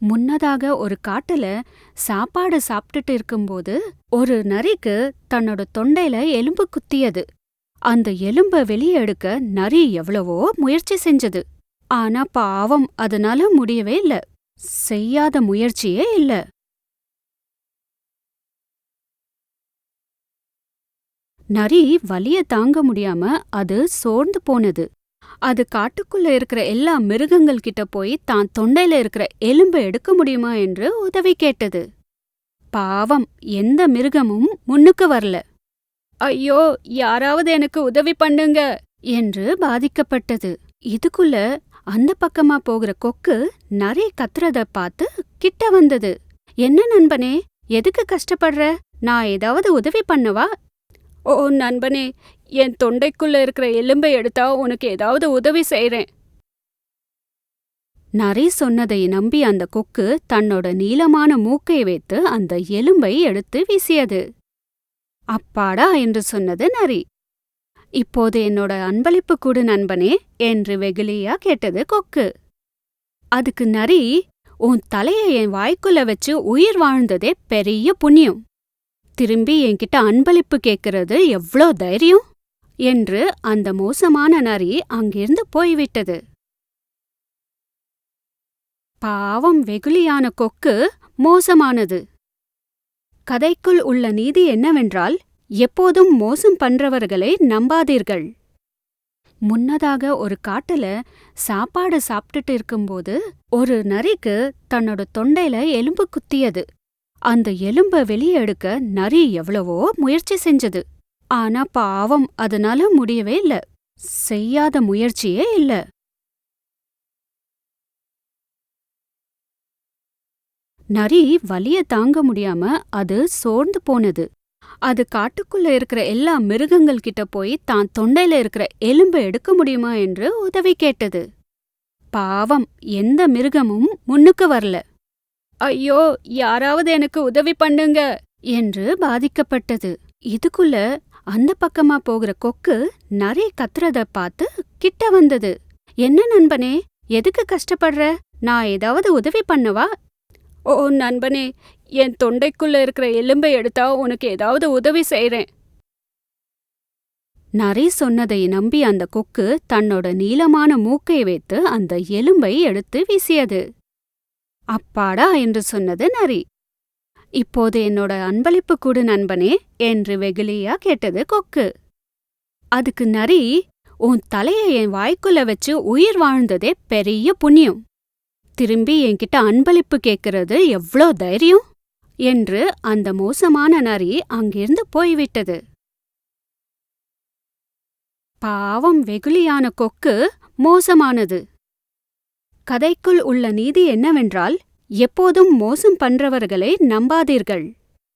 முன்னதாக ஒரு காட்டுல சாப்பாடு சாப்பிட்டுட்டு இருக்கும்போது ஒரு நரிக்கு தன்னோட தொண்டையில எலும்பு குத்தியது. அந்த எலும்ப வெளியே எடுக்க நரி எவ்வளவோ முயற்சி செஞ்சது. ஆனா பாவம், அதனால முடியவே இல்ல. செய்யாத முயற்சியே இல்ல. நரி வலிய தாங்க முடியாம அது சோர்ந்து போனது. அது காட்டுக்குள்ள இருக்கிற எல்லா மிருகங்கள் கிட்ட போய் தான் தொண்டையில இருக்கிற எலும்பை எடுக்க முடியுமா என்று உதவி கேட்டது. பாவம், எந்த மிருகமும் முன்னுக்கு வரல. ஐயோ, யாராவது எனக்கு உதவி பண்ணுங்க என்று பாதிக்கப்பட்டது. இதுக்குள்ள அந்த பக்கமா போகிற கொக்கு நரி கத்துறத பார்த்து கிட்ட வந்தது. என்ன நண்பனே, எதுக்கு கஷ்டப்படுற? நான் ஏதாவது உதவி பண்ணவா? ஓ நண்பனே, என் தொண்டைக்குள்ள இருக்கிற எலும்பை எடுத்தா உனக்கு ஏதாவது உதவி செய்றேன். நரி சொன்னதை நம்பி அந்த கொக்கு தன்னோட நீளமான மூக்கை வைத்து அந்த எலும்பை எடுத்து வீசியது. அப்பாடா என்று சொன்னது நரி. இப்போது என்னோட அன்பளிப்பு கொடு நண்பனே என்று வெகுளியா கேட்டது கொக்கு. அதுக்கு நரி, உன் தலையை என் வாய்க்குள்ள வச்சு உயிர் வாழ்ந்ததே பெரிய புண்ணியம். திரும்பி என்கிட்ட அன்பளிப்பு கேட்கறது எவ்ளோ தைரியம் என்று அந்த மோசமான நரி அங்கிருந்து போய்விட்டது. பாவம், வெகுளியான கொக்கு மோசமானது. கதைக்குள் உள்ள நீதி என்னவென்றால், எப்போதும் மோசம் பண்றவர்களை நம்பாதீர்கள். முன்னதாக ஒரு காட்டுல சாப்பாடு சாப்பிட்டுட்டு இருக்கும்போது ஒரு நரிக்கு தன்னோட தொண்டையில எலும்பு குத்தியது. அந்த எலும்ப வெளியே எடுக்க நரி எவ்வளவோ முயற்சி செஞ்சது. ஆனா பாவம், அதனால முடியவே இல்ல. செய்யாத முயற்சியே இல்ல. நரி வலிய தாங்க முடியாம அது சோர்ந்து போனது. அது காட்டுக்குள்ள இருக்கிற எல்லா மிருகங்கள் கிட்ட போய் தான் தொண்டையில இருக்கிற எலும்பை எடுக்க முடியுமா என்று உதவி கேட்டது. பாவம், எந்த மிருகமும் முன்னுக்கு வரல. ஐயோ, யாராவது எனக்கு உதவி பண்ணுங்க என்று பாதிக்கப்பட்டது. இதுக்குள்ள அந்த பக்கமா போகிற கொக்கு நரி கத்துறத பார்த்து கிட்ட வந்தது. என்ன நண்பனே, எதுக்கு கஷ்டப்படுற? நான் ஏதாவது உதவி பண்ணவா? ஓ நண்பனே, என் தொண்டைக்குள்ள இருக்கிற எலும்பை எடுத்தா உனக்கு ஏதாவது உதவி செய்றேன். நரி சொன்னதை நம்பி அந்த கொக்கு தன்னோட நீளமான மூக்கை வைத்து அந்த எலும்பை எடுத்து வீசியது. அப்பாடா என்று சொன்னது நரி. இப்போது என்னோட அன்பளிப்பு கொடு நண்பனே என்று வெகுளியா கேட்டது கொக்கு. அதுக்கு நரி, உன் தலையை என் வாய்க்குள்ள வச்சு உயிர் வாழ்ந்ததே பெரிய புண்ணியம். திரும்பி என்கிட்ட அன்பளிப்பு கேட்கறது எவ்ளோ தைரியம் என்று அந்த மோசமான நரி அங்கிருந்து போய்விட்டது. பாவம், வெகுளியான கொக்கு மோசமானது. கதைக்குள் உள்ள நீதி என்னவென்றால், எப்போதும் மோசம் பண்றவர்களை நம்பாதீர்கள்.